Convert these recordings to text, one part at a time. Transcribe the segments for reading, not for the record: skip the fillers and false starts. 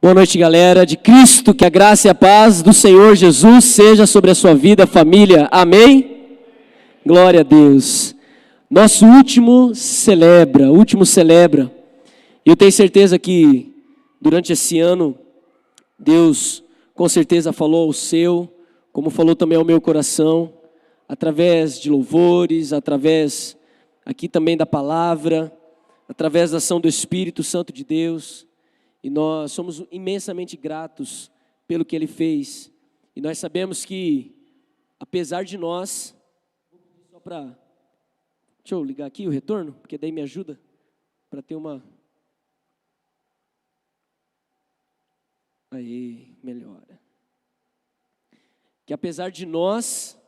Boa noite, galera de Cristo, que a graça e a paz do Senhor Jesus seja sobre a sua vida, família, amém? Glória a Deus. Nosso último celebra, e eu tenho certeza que durante esse ano, Deus com certeza falou ao seu, como falou também ao meu coração, através de louvores, através aqui também da palavra, através da ação do Espírito Santo de Deus. E nós somos imensamente gratos pelo que Ele fez. E nós sabemos que, apesar de nós, deixa eu ligar aqui o retorno, porque daí me ajuda para ter uma... Aí, melhora. Que apesar de nós,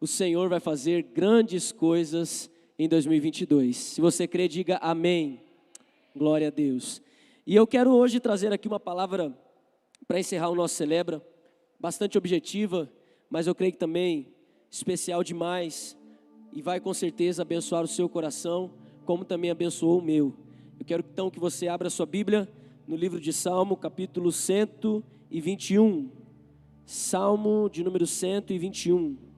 o Senhor vai fazer grandes coisas em 2022. Se você crê, diga amém. Glória a Deus. E eu quero hoje trazer aqui uma palavra para encerrar o nosso Celebra, bastante objetiva, mas eu creio que também especial demais, e vai com certeza abençoar o seu coração, como também abençoou o meu. Eu quero então que você abra a sua Bíblia no livro de Salmo, capítulo 121, Salmo de número 121.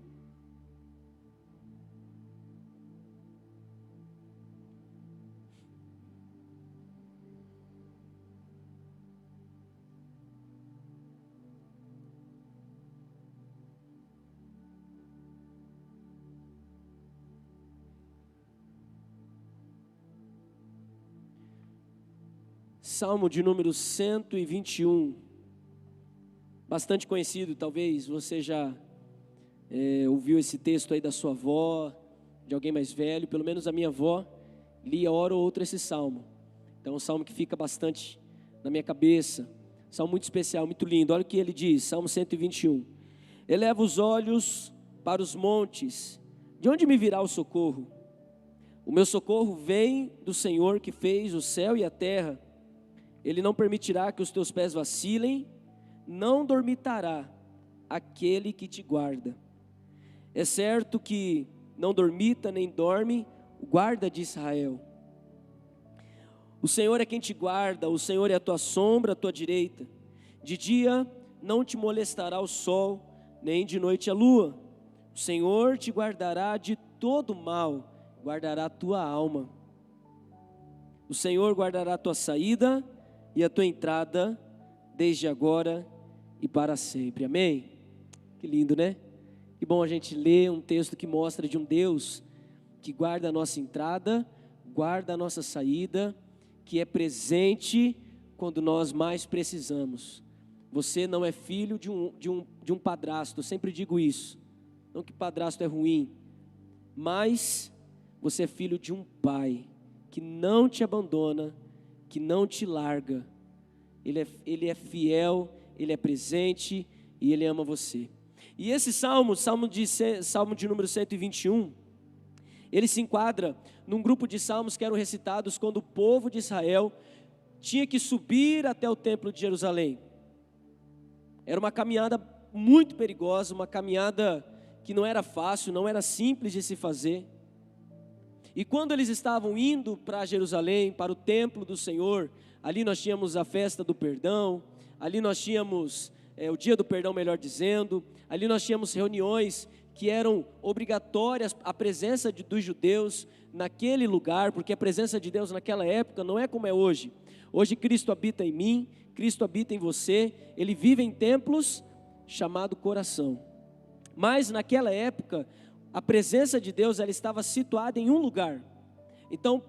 Salmo de número 121, bastante conhecido, talvez você já ouviu esse texto aí da sua avó, de alguém mais velho, pelo menos a minha avó lia hora ou outra esse salmo. Então é um salmo que fica bastante na minha cabeça, salmo muito especial, muito lindo. Olha o que ele diz, Salmo 121. Eleva os olhos para os montes, de onde me virá o socorro? O meu socorro vem do Senhor que fez o céu e a terra. Ele não permitirá que os teus pés vacilem, não dormitará aquele que te guarda. É certo que não dormita nem dorme o guarda de Israel. O Senhor é quem te guarda, o Senhor é a tua sombra, a tua direita. De dia não te molestará o sol, nem de noite a lua. O Senhor te guardará de todo mal, guardará a tua alma. O Senhor guardará a tua saída e a tua entrada, desde agora e para sempre. Amém? Que lindo, né? Que bom a gente ler um texto que mostra de um Deus que guarda a nossa entrada, guarda a nossa saída, que é presente quando nós mais precisamos. Você não é filho de um padrasto, eu sempre digo isso. Não que padrasto é ruim, mas você é filho de um pai que não te abandona, que não te larga. Ele é fiel, Ele é presente e Ele ama você. E esse salmo de número 121, ele se enquadra num grupo de salmos que eram recitados quando o povo de Israel tinha que subir até o templo de Jerusalém. Era uma caminhada muito perigosa, uma caminhada que não era fácil, não era simples de se fazer. E quando eles estavam indo para Jerusalém, para o templo do Senhor, ali nós tínhamos a festa do perdão, ali nós tínhamos o dia do perdão, melhor dizendo, ali nós tínhamos reuniões que eram obrigatórias, a presença dos judeus naquele lugar, porque a presença de Deus naquela época não é como é hoje. Hoje Cristo habita em mim, Cristo habita em você, Ele vive em templos chamado coração. Mas naquela época, a presença de Deus, ela estava situada em um lugar. Então,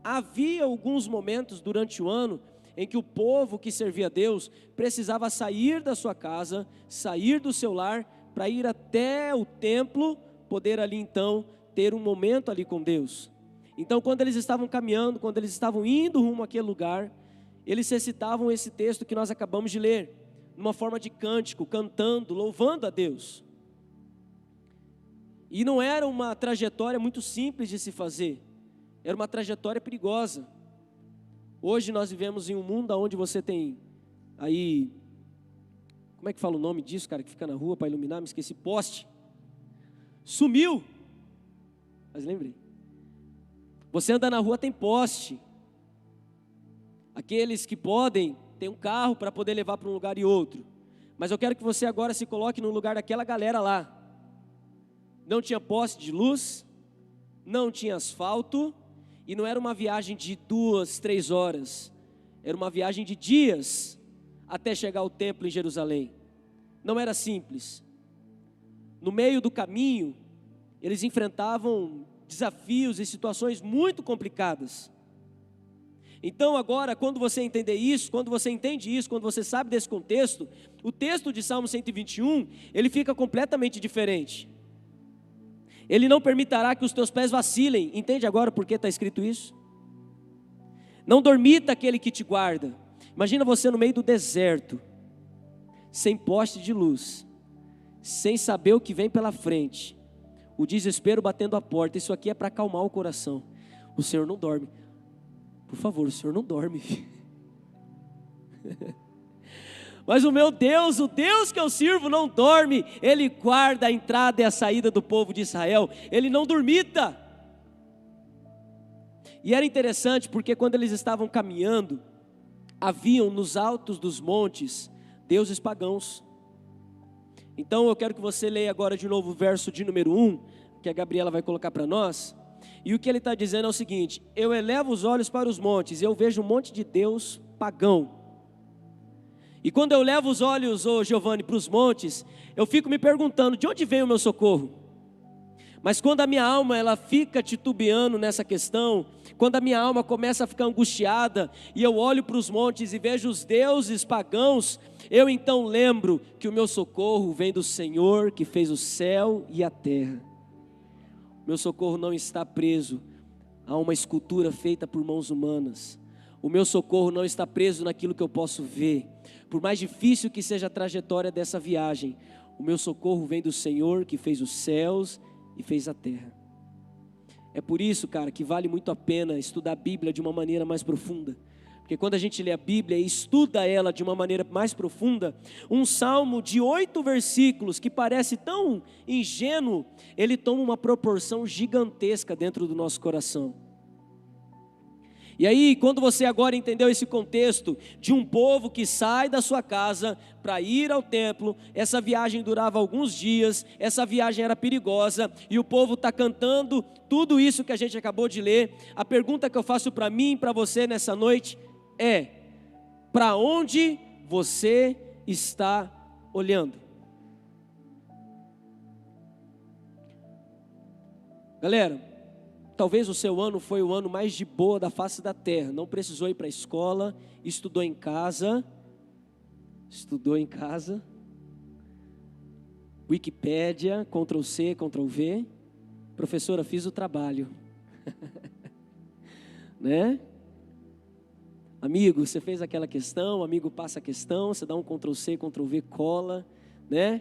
havia alguns momentos durante o ano em que o povo que servia a Deus precisava sair da sua casa, sair do seu lar, para ir até o templo, poder ali então ter um momento ali com Deus. Então, quando eles estavam caminhando, quando eles estavam indo rumo àquele lugar, eles recitavam esse texto que nós acabamos de ler, numa forma de cântico, cantando, louvando a Deus. E não era uma trajetória muito simples de se fazer, era uma trajetória perigosa. Hoje nós vivemos em um mundo onde você tem aí, como é que fala o nome disso, cara, que fica na rua para iluminar, me esqueci, poste, sumiu, mas lembrei. Você anda na rua, tem poste. Aqueles que podem tem um carro para poder levar para um lugar e outro. Mas eu quero que você agora se coloque no lugar daquela galera lá. Não tinha poste de luz, não tinha asfalto, e não era uma viagem de 2, 3 horas, era uma viagem de dias até chegar ao templo em Jerusalém. Não era simples. No meio do caminho, eles enfrentavam desafios e situações muito complicadas. Então agora, quando você entender isso, quando você entende isso, quando você sabe desse contexto, o texto de Salmo 121, ele fica completamente diferente. Ele não permitirá que os teus pés vacilem. Entende agora por que está escrito isso? Não dormita aquele que te guarda. Imagina você no meio do deserto, sem poste de luz, sem saber o que vem pela frente, o desespero batendo a porta. Isso aqui é para acalmar o coração. O Senhor não dorme. Por favor, o Senhor não dorme. Mas o meu Deus, o Deus que eu sirvo não dorme. Ele guarda a entrada e a saída do povo de Israel. Ele não dormita. E era interessante porque quando eles estavam caminhando, haviam nos altos dos montes deuses pagãos. Então eu quero que você leia agora de novo o verso de número 1, que a Gabriela vai colocar para nós. E o que ele está dizendo é o seguinte: eu elevo os olhos para os montes e eu vejo um monte de Deus pagão. E quando eu levo os olhos, Giovanni, para os montes, eu fico me perguntando, de onde vem o meu socorro? Mas quando a minha alma ela fica titubeando nessa questão, quando a minha alma começa a ficar angustiada, e eu olho para os montes e vejo os deuses pagãos, eu então lembro que o meu socorro vem do Senhor que fez o céu e a terra. Meu socorro não está preso a uma escultura feita por mãos humanas. O meu socorro não está preso naquilo que eu posso ver. Por mais difícil que seja a trajetória dessa viagem, o meu socorro vem do Senhor que fez os céus e fez a terra. É por isso, cara, que vale muito a pena estudar a Bíblia de uma maneira mais profunda. Porque quando a gente lê a Bíblia e estuda ela de uma maneira mais profunda, um salmo de 8 versículos, que parece tão ingênuo, ele toma uma proporção gigantesca dentro do nosso coração. E aí, quando você agora entendeu esse contexto de um povo que sai da sua casa para ir ao templo, essa viagem durava alguns dias, essa viagem era perigosa, e o povo está cantando tudo isso que a gente acabou de ler. A pergunta que eu faço para mim e para você nessa noite é: para onde você está olhando? Galera, talvez o seu ano foi o ano mais de boa da face da terra. Não precisou ir para a escola, estudou em casa. Wikipédia, Ctrl+C, Ctrl+V. Professora, fiz o trabalho. Né? Amigo, você fez aquela questão, amigo passa a questão, você dá um Ctrl+C, Ctrl+V, cola, né?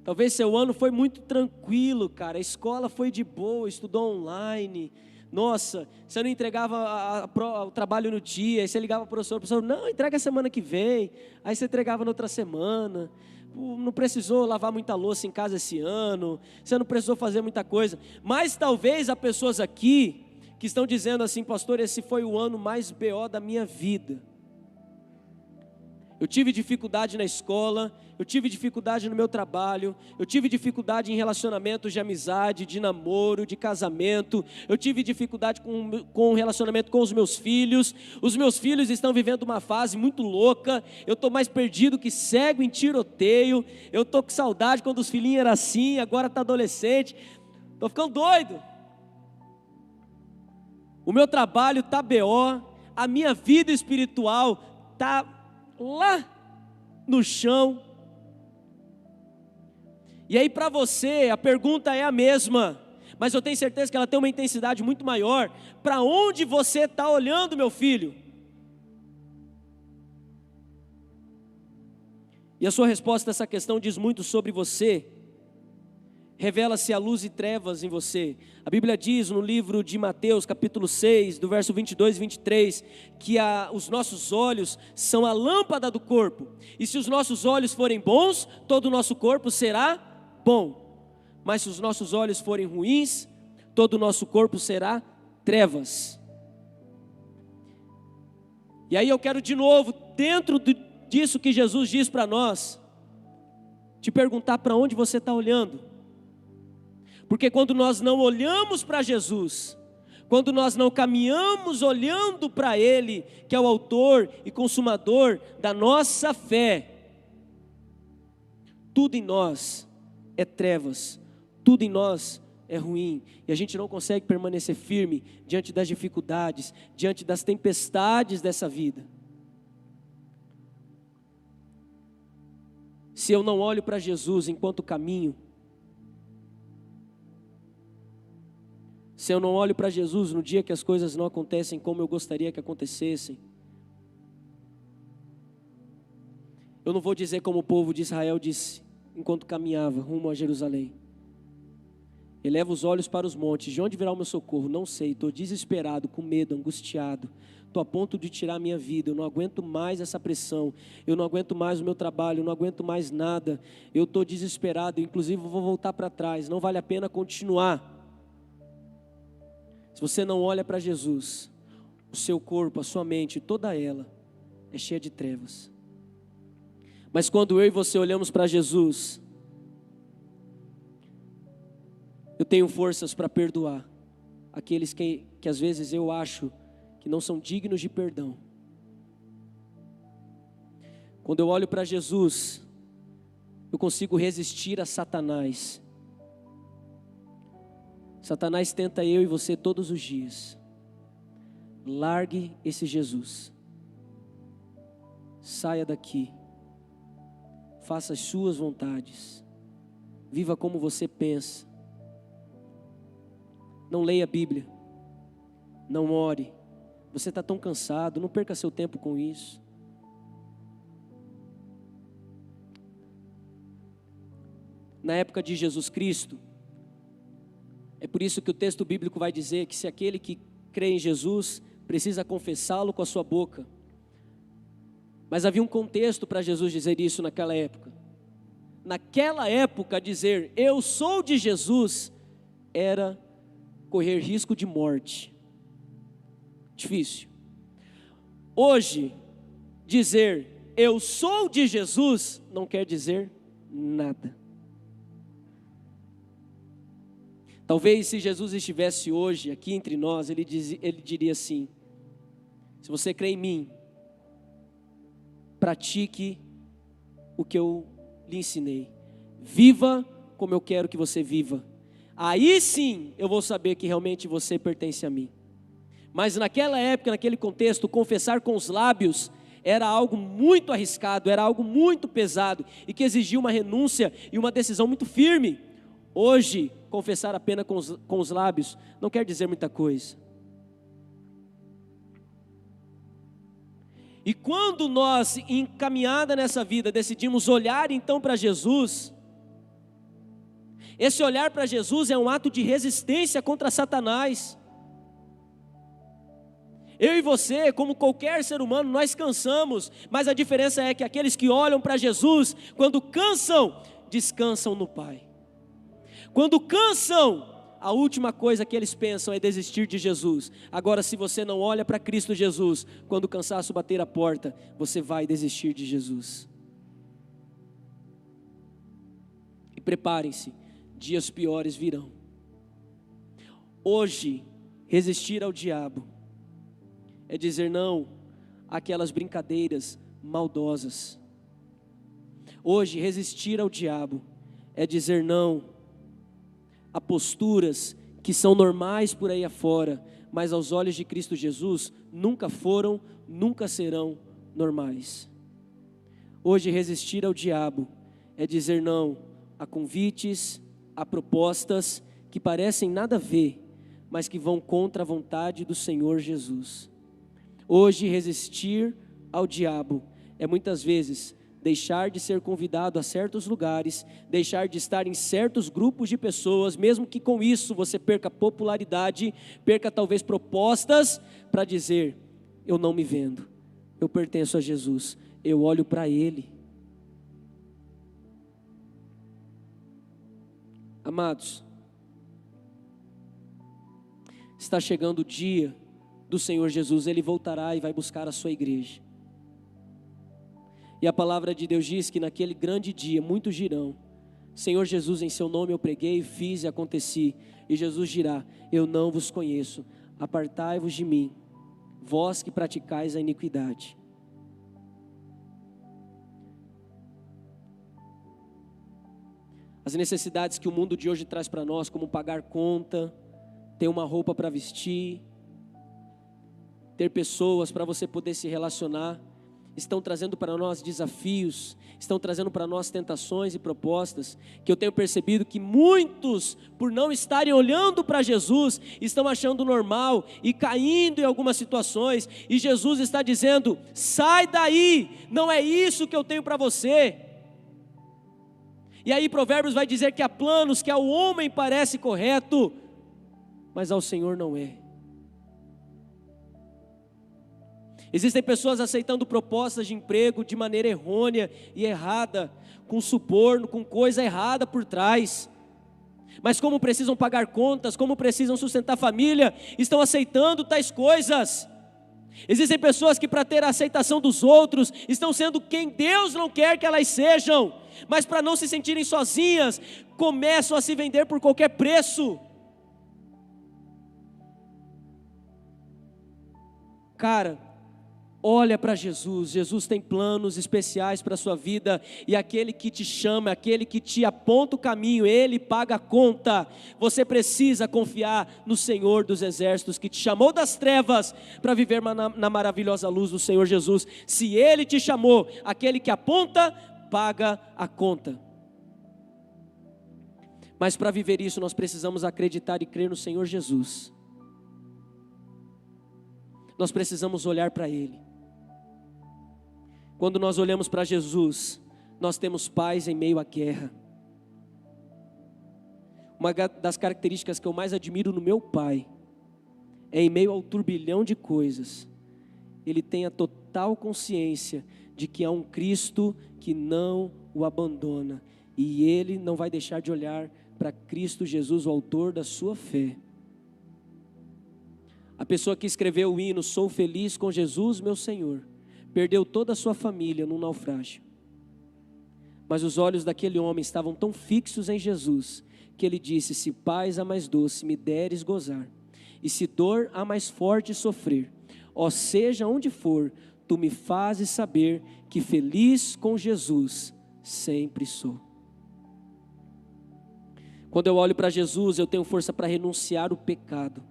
Talvez seu ano foi muito tranquilo, cara, a escola foi de boa, estudou online. Nossa, você não entregava o trabalho no dia, aí você ligava para o professor, não, entrega semana que vem. Aí você entregava na outra semana. Não precisou lavar muita louça em casa esse ano, você não precisou fazer muita coisa. Mas talvez há pessoas aqui que estão dizendo assim: pastor, esse foi o ano mais BO da minha vida. Eu tive dificuldade na escola, eu tive dificuldade no meu trabalho, eu tive dificuldade em relacionamentos de amizade, de namoro, de casamento, eu tive dificuldade com o relacionamento com os meus filhos estão vivendo uma fase muito louca, eu estou mais perdido que cego em tiroteio, eu estou com saudade quando os filhinhos eram assim, agora está adolescente, estou ficando doido. O meu trabalho está BO, a minha vida espiritual está lá no chão. E aí para você a pergunta é a mesma, mas eu tenho certeza que ela tem uma intensidade muito maior. Para onde você está olhando, meu filho? E a sua resposta a essa questão diz muito sobre você. Revela-se a luz e trevas em você. A Bíblia diz no livro de Mateus, capítulo 6, do verso 22 e 23, que os nossos olhos são a lâmpada do corpo. E se os nossos olhos forem bons, todo o nosso corpo será bom. Mas se os nossos olhos forem ruins, todo o nosso corpo será trevas. E aí eu quero de novo, dentro disso que Jesus diz para nós, te perguntar para onde você está olhando. Porque quando nós não olhamos para Jesus, quando nós não caminhamos olhando para Ele, que é o autor e consumador da nossa fé, tudo em nós é trevas, tudo em nós é ruim, e a gente não consegue permanecer firme diante das dificuldades, diante das tempestades dessa vida. Se eu não olho para Jesus enquanto caminho, se eu não olho para Jesus no dia que as coisas não acontecem como eu gostaria que acontecessem, eu não vou dizer como o povo de Israel disse enquanto caminhava rumo a Jerusalém: eleva os olhos para os montes, de onde virá o meu socorro? Não sei, estou desesperado, com medo, angustiado, estou a ponto de tirar a minha vida, eu não aguento mais essa pressão, eu não aguento mais o meu trabalho, eu não aguento mais nada, eu estou desesperado, inclusive vou voltar para trás, não vale a pena continuar. Se você não olha para Jesus, o seu corpo, a sua mente, toda ela é cheia de trevas. Mas quando eu e você olhamos para Jesus, eu tenho forças para perdoar aqueles que às vezes eu acho que não são dignos de perdão. Quando eu olho para Jesus, eu consigo resistir a Satanás. Satanás tenta eu e você todos os dias. Largue esse Jesus. Saia daqui. Faça as suas vontades. Viva como você pensa. Não leia a Bíblia. Não ore. Você está tão cansado, não perca seu tempo com isso. Na época de Jesus Cristo, é por isso que o texto bíblico vai dizer que se aquele que crê em Jesus precisa confessá-lo com a sua boca. Mas havia um contexto para Jesus dizer isso naquela época. Naquela época, dizer eu sou de Jesus era correr risco de morte. Difícil. Hoje, dizer eu sou de Jesus não quer dizer nada. Talvez se Jesus estivesse hoje aqui entre nós, ele diria assim: se você crê em mim, pratique o que eu lhe ensinei, viva como eu quero que você viva, aí sim eu vou saber que realmente você pertence a mim. Mas naquela época, naquele contexto, confessar com os lábios era algo muito arriscado, era algo muito pesado e que exigia uma renúncia e uma decisão muito firme. Hoje, confessar apenas com os lábios não quer dizer muita coisa. E quando nós, encaminhada nessa vida, decidimos olhar então para Jesus, esse olhar para Jesus é um ato de resistência contra Satanás. Eu e você, como qualquer ser humano, nós cansamos, mas a diferença é que aqueles que olham para Jesus, quando cansam, descansam no Pai. Quando cansam, a última coisa que eles pensam é desistir de Jesus. Agora, se você não olha para Cristo Jesus, quando o cansaço bater a porta, você vai desistir de Jesus. E preparem-se, dias piores virão. Hoje, resistir ao diabo é dizer não àquelas brincadeiras maldosas. Hoje, resistir ao diabo é dizer não a posturas que são normais por aí afora, mas aos olhos de Cristo Jesus nunca foram, nunca serão normais. Hoje resistir ao diabo é dizer não a convites, a propostas que parecem nada a ver, mas que vão contra a vontade do Senhor Jesus. Hoje resistir ao diabo é muitas vezes deixar de ser convidado a certos lugares, deixar de estar em certos grupos de pessoas, mesmo que com isso você perca popularidade, perca talvez propostas, para dizer, eu não me vendo, eu pertenço a Jesus, eu olho para Ele. Amados, está chegando o dia do Senhor Jesus, Ele voltará e vai buscar a sua igreja. E a palavra de Deus diz que naquele grande dia, muitos dirão: Senhor Jesus, em seu nome eu preguei, fiz e aconteci. E Jesus dirá: eu não vos conheço, apartai-vos de mim, vós que praticais a iniquidade. As necessidades que o mundo de hoje traz para nós, como pagar conta, ter uma roupa para vestir, ter pessoas para você poder se relacionar, estão trazendo para nós desafios, estão trazendo para nós tentações e propostas, que eu tenho percebido que muitos, por não estarem olhando para Jesus, estão achando normal e caindo em algumas situações, e Jesus está dizendo: sai daí, não é isso que eu tenho para você. E aí Provérbios vai dizer que há planos que ao homem parece correto, mas ao Senhor não é. Existem pessoas aceitando propostas de emprego de maneira errônea e errada, com suborno, com coisa errada por trás. Mas como precisam pagar contas, como precisam sustentar a família, estão aceitando tais coisas. Existem pessoas que, para ter a aceitação dos outros, estão sendo quem Deus não quer que elas sejam, mas para não se sentirem sozinhas, começam a se vender por qualquer preço. Cara, olha para Jesus. Jesus tem planos especiais para a sua vida, e aquele que te chama, aquele que te aponta o caminho, Ele paga a conta. Você precisa confiar no Senhor dos exércitos, que te chamou das trevas para viver na maravilhosa luz do Senhor Jesus. Se Ele te chamou, aquele que aponta, paga a conta. Mas para viver isso, nós precisamos acreditar e crer no Senhor Jesus. Nós precisamos olhar para Ele. Quando nós olhamos para Jesus, nós temos paz em meio à guerra. Uma das características que eu mais admiro no meu pai é, em meio ao turbilhão de coisas, ele tem a total consciência de que há um Cristo que não o abandona, e ele não vai deixar de olhar para Cristo Jesus, o autor da sua fé. A pessoa que escreveu o hino "Sou feliz com Jesus meu Senhor", perdeu toda a sua família num naufrágio. Mas os olhos daquele homem estavam tão fixos em Jesus, que ele disse: se paz a mais doce me deres gozar, e se dor a mais forte sofrer, ó seja onde for, tu me fazes saber que feliz com Jesus sempre sou. Quando eu olho para Jesus, eu tenho força para renunciar o pecado,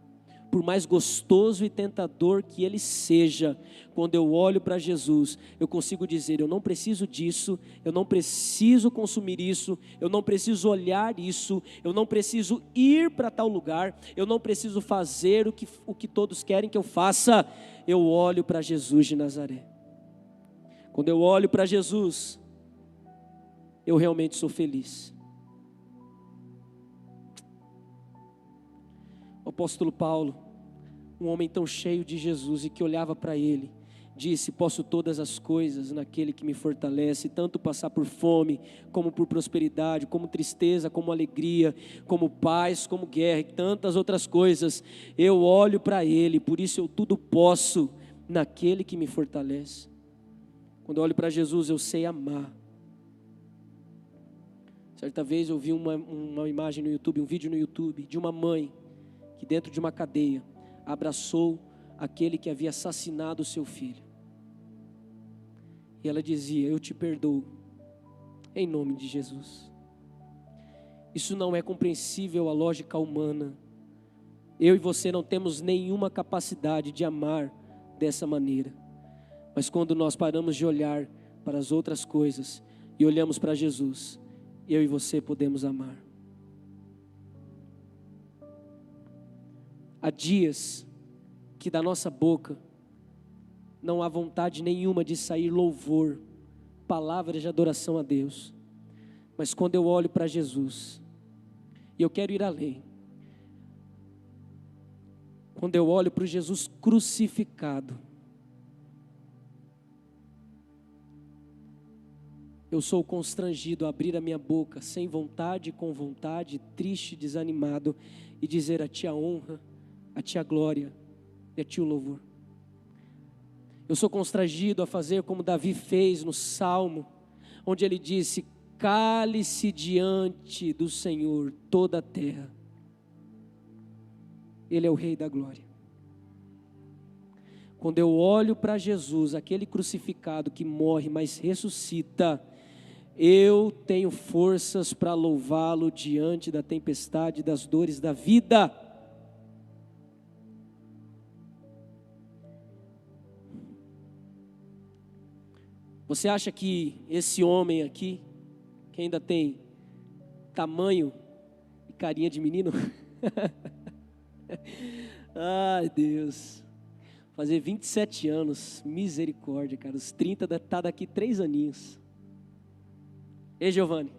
por mais gostoso e tentador que ele seja. Quando eu olho para Jesus, eu consigo dizer: eu não preciso disso, eu não preciso consumir isso, eu não preciso olhar isso, eu não preciso ir para tal lugar, eu não preciso fazer o que todos querem que eu faça. Eu olho para Jesus de Nazaré. Quando eu olho para Jesus, eu realmente sou feliz. O apóstolo Paulo, um homem tão cheio de Jesus e que olhava para ele, disse: posso todas as coisas naquele que me fortalece, tanto passar por fome, como por prosperidade, como tristeza, como alegria, como paz, como guerra e tantas outras coisas. Eu olho para ele, por isso eu tudo posso naquele que me fortalece. Quando eu olho para Jesus, eu sei amar. Certa vez eu vi uma imagem no YouTube, um vídeo no YouTube, de uma mãe que dentro de uma cadeia abraçou aquele que havia assassinado o seu filho. E ela dizia: eu te perdoo, em nome de Jesus. Isso não é compreensível à lógica humana. Eu e você não temos nenhuma capacidade de amar dessa maneira. Mas quando nós paramos de olhar para as outras coisas e olhamos para Jesus, eu e você podemos amar. Há dias que da nossa boca não há vontade nenhuma de sair louvor, palavras de adoração a Deus. Mas quando eu olho para Jesus, e eu quero ir além, quando eu olho para o Jesus crucificado, eu sou constrangido a abrir a minha boca sem vontade, com vontade, triste, desanimado, e dizer: a Ti a honra, a Ti a glória, e a ti o louvor. Eu sou constrangido a fazer como Davi fez no Salmo, onde ele disse: cale-se diante do Senhor toda a terra. Ele é o Rei da glória. Quando eu olho para Jesus, aquele crucificado que morre, mas ressuscita, eu tenho forças para louvá-lo diante da tempestade, das dores da vida. Você acha que esse homem aqui, que ainda tem tamanho e carinha de menino? Ai, Deus. Fazer 27 anos, misericórdia, cara. Os 30 tá daqui 3 aninhos. Ei, Giovanni.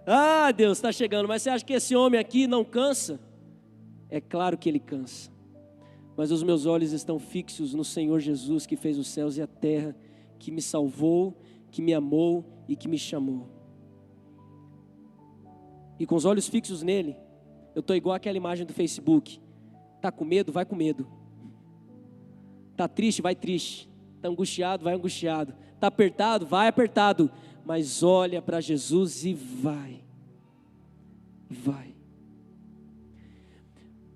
Ah, Deus, está chegando. Mas você acha que esse homem aqui não cansa? É claro que ele cansa. Mas os meus olhos estão fixos no Senhor Jesus, que fez os céus e a terra, que me salvou, que me amou e que me chamou. E com os olhos fixos nele, eu estou igual aquela imagem do Facebook. Está com medo? Vai com medo. Está triste? Vai triste. Está angustiado? Vai angustiado. Está apertado? Vai apertado. Mas olha para Jesus e vai. Vai.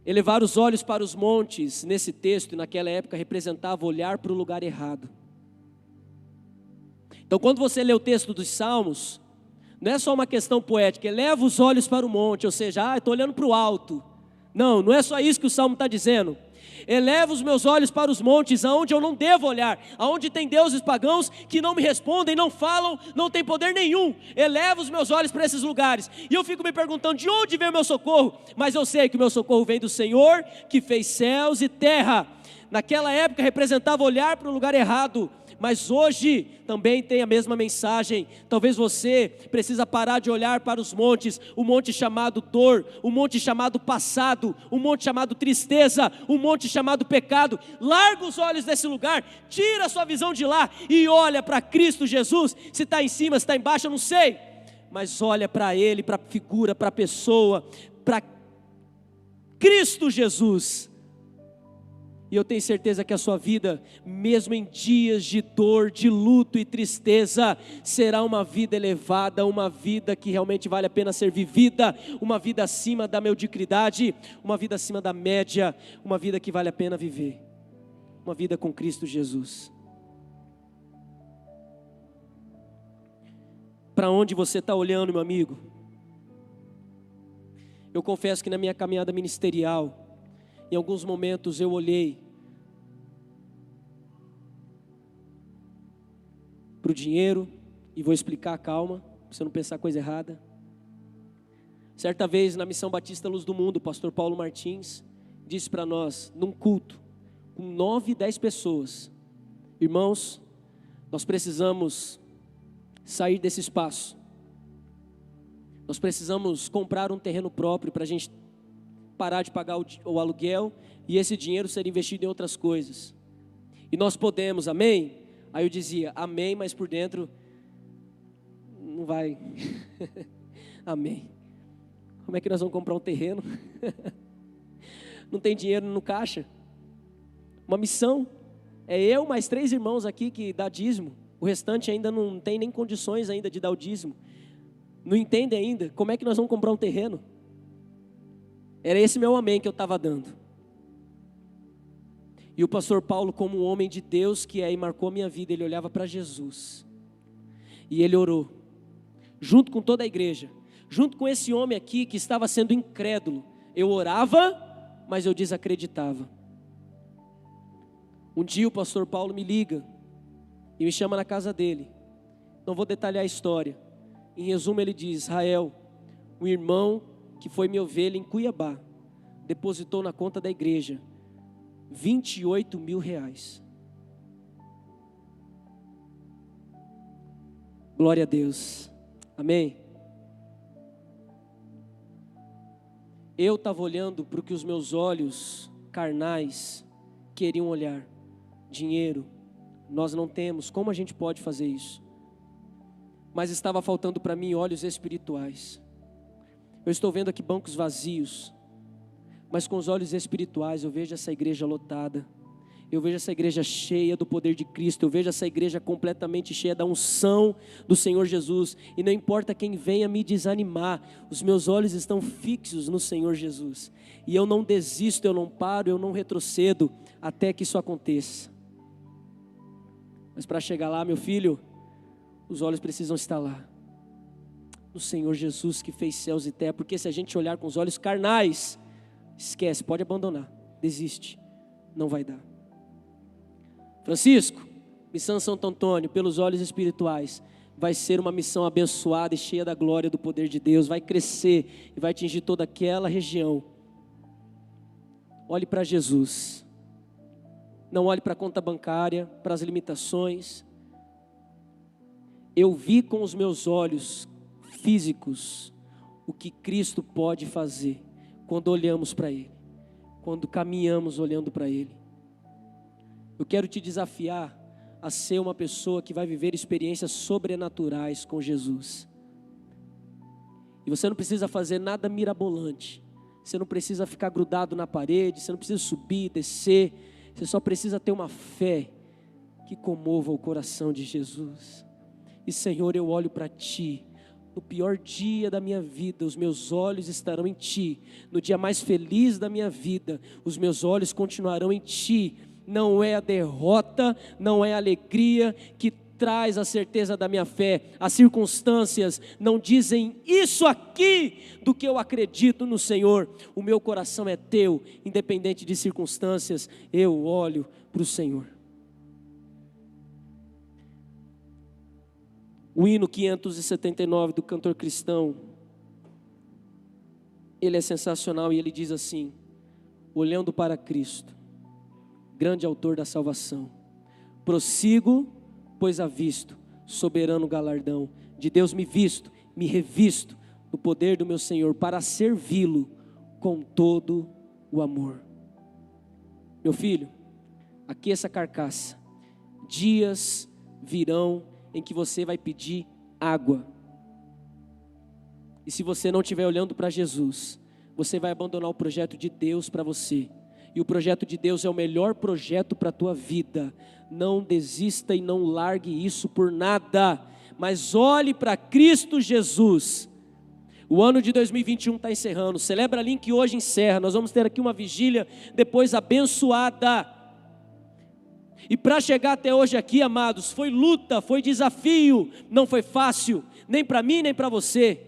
Elevar os olhos para os montes, nesse texto e naquela época, representava olhar para o lugar errado. Então, quando você lê o texto dos Salmos, não é só uma questão poética, eleva os olhos para o monte, ou seja, estou olhando para o alto. Não, não é só isso que o Salmo está dizendo. Eleva os meus olhos para os montes, aonde eu não devo olhar, aonde tem deuses pagãos que não me respondem, não falam, não tem poder nenhum. Eleva os meus olhos para esses lugares, e eu fico me perguntando, de onde vem o meu socorro? Mas eu sei que o meu socorro vem do Senhor, que fez céus e terra. Naquela época representava olhar para o lugar errado, mas hoje também tem a mesma mensagem. Talvez você precisa parar de olhar para os montes, o monte chamado dor, o monte chamado passado, o monte chamado tristeza, o monte chamado pecado. Larga os olhos desse lugar, tira a sua visão de lá e olha para Cristo Jesus. Se está em cima, se está embaixo, eu não sei, mas olha para Ele, para a figura, para a pessoa, para Cristo Jesus. E eu tenho certeza que a sua vida, mesmo em dias de dor, de luto e tristeza, será uma vida elevada, uma vida que realmente vale a pena ser vivida, uma vida acima da mediocridade, uma vida acima da média, uma vida que vale a pena viver, uma vida com Cristo Jesus. Para onde você está olhando, meu amigo? Eu confesso que na minha caminhada ministerial, em alguns momentos eu olhei para o dinheiro, e vou explicar, calma, para você não pensar coisa errada. Certa vez na Missão Batista Luz do Mundo, o pastor Paulo Martins disse para nós, num culto, com 9, 10 pessoas: irmãos, nós precisamos sair desse espaço, nós precisamos comprar um terreno próprio para a gente parar de pagar o aluguel e esse dinheiro ser investido em outras coisas. E nós podemos, amém? Aí eu dizia, amém, mas por dentro não vai. Amém. Como é que nós vamos comprar um terreno? Não tem dinheiro no caixa. Uma missão. É eu mais 3 irmãos aqui que dá dízimo. O restante ainda não tem nem condições ainda de dar o dízimo. Não entende ainda como é que nós vamos comprar um terreno. Era esse meu amém que eu estava dando. E o pastor Paulo, como um homem de Deus que é e marcou a minha vida, ele olhava para Jesus. E ele orou, junto com toda a igreja, junto com esse homem aqui que estava sendo incrédulo. Eu orava, mas eu desacreditava. Um dia o pastor Paulo me liga e me chama na casa dele. Não vou detalhar a história. Em resumo, ele diz: Israel, um irmão que foi minha ovelha em Cuiabá, depositou na conta da igreja R$28 mil. Glória a Deus, amém? Eu estava olhando para o que os meus olhos carnais queriam olhar. Dinheiro, nós não temos, como a gente pode fazer isso? Mas estava faltando para mim olhos espirituais. Eu estou vendo aqui bancos vazios, mas com os olhos espirituais eu vejo essa igreja lotada. Eu vejo essa igreja cheia do poder de Cristo. Eu vejo essa igreja completamente cheia da unção do Senhor Jesus. E não importa quem venha me desanimar, os meus olhos estão fixos no Senhor Jesus. E eu não desisto, eu não paro, eu não retrocedo até que isso aconteça. Mas para chegar lá, meu filho, os olhos precisam estar lá. No Senhor Jesus que fez céus e terra. Porque se a gente olhar com os olhos carnais, esquece, pode abandonar, desiste, não vai dar. Francisco, missão Santo Antônio, pelos olhos espirituais, vai ser uma missão abençoada e cheia da glória do poder de Deus, vai crescer e vai atingir toda aquela região. Olhe para Jesus, não olhe para a conta bancária, para as limitações. Eu vi com os meus olhos físicos o que Cristo pode fazer quando olhamos para Ele, quando caminhamos olhando para Ele. Eu quero te desafiar a ser uma pessoa que vai viver experiências sobrenaturais com Jesus. E você não precisa fazer nada mirabolante. Você não precisa ficar grudado na parede, você não precisa subir, descer. Você só precisa ter uma fé que comova o coração de Jesus. E Senhor, eu olho para Ti. No pior dia da minha vida, os meus olhos estarão em Ti. No dia mais feliz da minha vida, os meus olhos continuarão em Ti. Não é a derrota, não é a alegria que traz a certeza da minha fé. As circunstâncias não dizem isso aqui do que eu acredito no Senhor. O meu coração é Teu, independente de circunstâncias, eu olho para o Senhor. O hino 579 do cantor cristão, ele é sensacional e ele diz assim: olhando para Cristo, grande autor da salvação, prossigo, pois avisto soberano galardão de Deus me visto, me revisto no poder do meu Senhor, para servi-lo com todo o amor. Meu filho, aqueça a carcaça. Dias virão em que você vai pedir água. E se você não estiver olhando para Jesus, você vai abandonar o projeto de Deus para você. E o projeto de Deus é o melhor projeto para a tua vida. Não desista e não largue isso por nada, mas olhe para Cristo Jesus. O ano de 2021 está encerrando. Celebra Link hoje encerra. Nós vamos ter aqui uma vigília depois abençoada. E para chegar até hoje aqui, amados, foi luta, foi desafio, não foi fácil, nem para mim, nem para você.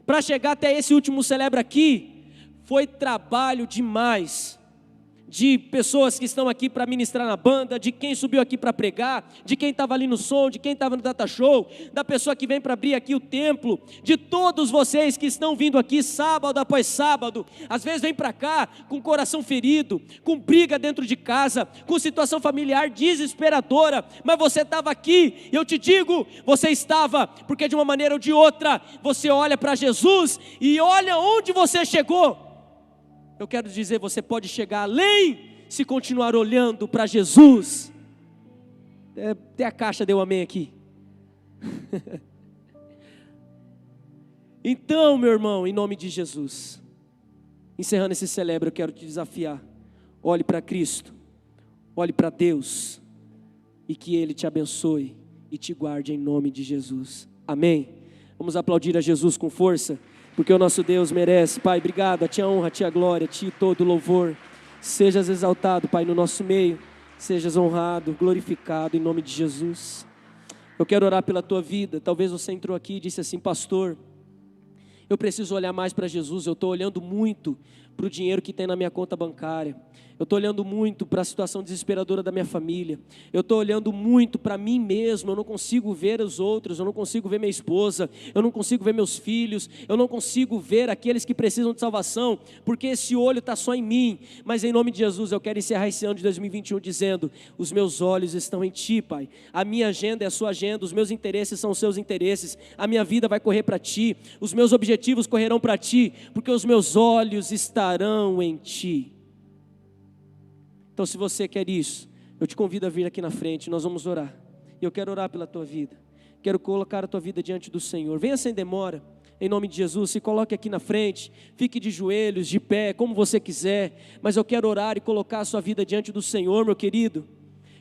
Para chegar até esse último Celebra aqui, foi trabalho demais, de pessoas que estão aqui para ministrar na banda, de quem subiu aqui para pregar, de quem estava ali no som, de quem estava no data show, da pessoa que vem para abrir aqui o templo, de todos vocês que estão vindo aqui sábado após sábado, às vezes vem para cá com o coração ferido, com briga dentro de casa, com situação familiar desesperadora, mas você estava aqui, e eu te digo, você estava, porque de uma maneira ou de outra, você olha para Jesus, e olha onde você chegou. Eu quero dizer, você pode chegar além se continuar olhando para Jesus. Até a caixa deu amém aqui. Então, meu irmão, em nome de Jesus, encerrando esse celebra, eu quero te desafiar. Olhe para Cristo, olhe para Deus, e que Ele te abençoe e te guarde em nome de Jesus. Amém. Vamos aplaudir a Jesus com força, porque o nosso Deus merece. Pai, obrigado, a Ti a honra, a Ti a glória, a Ti todo o louvor. Sejas exaltado, Pai, no nosso meio, sejas honrado, glorificado em nome de Jesus. Eu quero orar pela tua vida. Talvez você entrou aqui e disse assim: pastor, eu preciso olhar mais para Jesus, eu estou olhando muito para o dinheiro que tem na minha conta bancária, eu estou olhando muito para a situação desesperadora da minha família, eu estou olhando muito para mim mesmo, eu não consigo ver os outros, eu não consigo ver minha esposa, eu não consigo ver meus filhos, eu não consigo ver aqueles que precisam de salvação, porque esse olho está só em mim. Mas em nome de Jesus eu quero encerrar esse ano de 2021 dizendo: os meus olhos estão em Ti, Pai, a minha agenda é a sua agenda, os meus interesses são os seus interesses, a minha vida vai correr para Ti, os meus objetivos correrão para Ti, porque os meus olhos estarão em Ti. Então, se você quer isso, eu te convido a vir aqui na frente, nós vamos orar. E eu quero orar pela tua vida, quero colocar a tua vida diante do Senhor. Venha sem demora, em nome de Jesus, se coloque aqui na frente, fique de joelhos, de pé, como você quiser, mas eu quero orar e colocar a sua vida diante do Senhor, meu querido,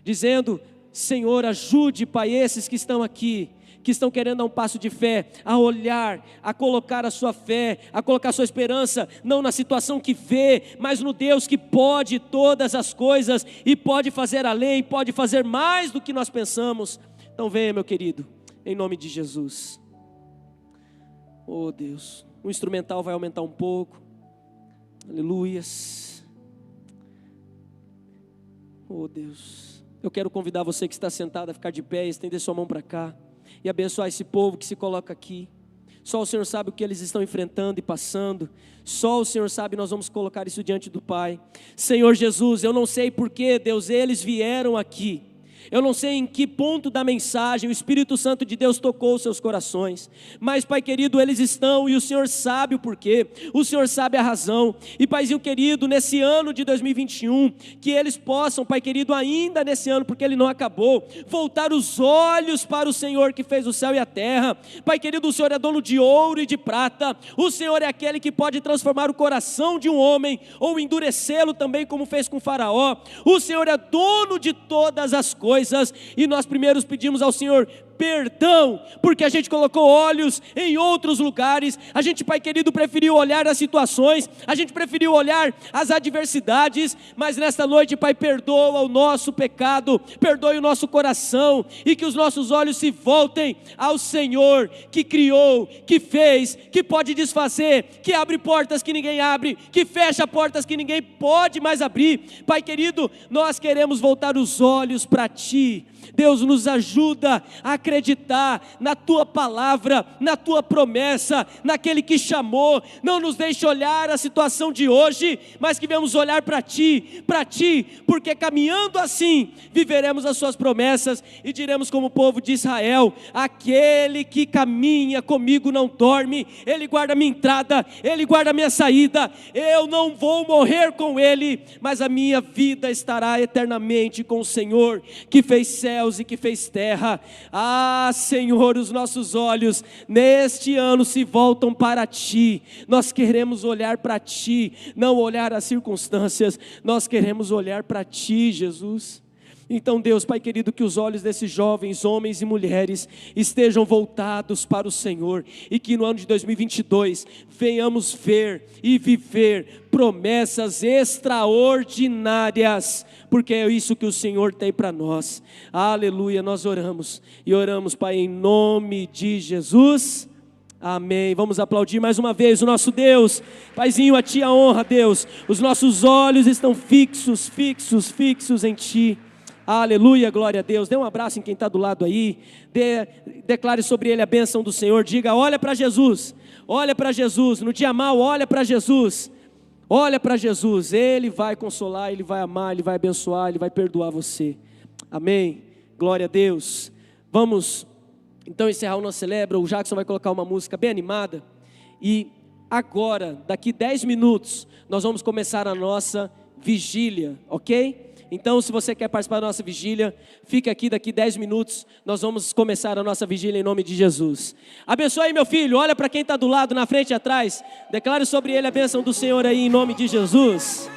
dizendo: Senhor, ajude, Pai, esses que estão aqui, que estão querendo dar um passo de fé, a olhar, a colocar a sua fé, a colocar a sua esperança, não na situação que vê, mas no Deus que pode todas as coisas, e pode fazer além, pode fazer mais do que nós pensamos. Então venha, meu querido, em nome de Jesus. Oh Deus, o instrumental vai aumentar um pouco, aleluias. Oh Deus, eu quero convidar você que está sentado a ficar de pé, estender sua mão para cá, e abençoar esse povo que se coloca aqui. Só o Senhor sabe o que eles estão enfrentando e passando, só o Senhor sabe, nós vamos colocar isso diante do Pai. Senhor Jesus, eu não sei porquê, Deus, eles vieram aqui, eu não sei em que ponto da mensagem o Espírito Santo de Deus tocou os seus corações, mas Pai querido, eles estão, e o Senhor sabe o porquê, o Senhor sabe a razão. E Paizinho querido, nesse ano de 2021, que eles possam, Pai querido, ainda nesse ano, porque ele não acabou, voltar os olhos para o Senhor que fez o céu e a terra. Pai querido, o Senhor é dono de ouro e de prata, o Senhor é aquele que pode transformar o coração de um homem, ou endurecê-lo também, como fez com Faraó. O Senhor é dono de todas as coisas, e nós primeiros pedimos ao Senhor perdão, porque a gente colocou olhos em outros lugares, a gente, Pai querido, preferiu olhar as situações, a gente preferiu olhar as adversidades, mas nesta noite, Pai, perdoa o nosso pecado, perdoe o nosso coração, e que os nossos olhos se voltem ao Senhor, que criou, que fez, que pode desfazer, que abre portas que ninguém abre, que fecha portas que ninguém pode mais abrir. Pai querido, nós queremos voltar os olhos para Ti. Deus, nos ajuda a acreditar na Tua palavra, na Tua promessa, naquele que chamou. Não nos deixe olhar a situação de hoje, mas que venhamos olhar para Ti, porque caminhando assim, viveremos as Suas promessas, e diremos como o povo de Israel: aquele que caminha comigo não dorme, Ele guarda a minha entrada, Ele guarda a minha saída, eu não vou morrer com Ele, mas a minha vida estará eternamente com o Senhor, que fez céus e que fez terra. Ah, Senhor, os nossos olhos neste ano se voltam para Ti, nós queremos olhar para Ti, não olhar as circunstâncias, nós queremos olhar para Ti, Jesus. Então Deus, Pai querido, que os olhos desses jovens, homens e mulheres, estejam voltados para o Senhor, e que no ano de 2022, venhamos ver e viver promessas extraordinárias, porque é isso que o Senhor tem para nós. Aleluia, nós oramos, e oramos, Pai, em nome de Jesus. Amém. Vamos aplaudir mais uma vez o nosso Deus. Paizinho, a Ti a honra, Deus. Os nossos olhos estão fixos em Ti. Aleluia, glória a Deus. Dê um abraço em quem está do lado aí. Declare sobre ele a bênção do Senhor. Diga: olha para Jesus, olha para Jesus. No dia mau, olha para Jesus, olha para Jesus. Ele vai consolar, Ele vai amar, Ele vai abençoar, Ele vai perdoar você. Amém, glória a Deus. Vamos então encerrar o nosso Celebra. O Jackson vai colocar uma música bem animada, e agora, daqui 10 minutos, nós vamos começar a nossa vigília, ok? Então, se você quer participar da nossa vigília, fique aqui, daqui 10 minutos, nós vamos começar a nossa vigília em nome de Jesus. Abençoe aí, meu filho, olha para quem está do lado, na frente e atrás, declare sobre ele a bênção do Senhor aí em nome de Jesus.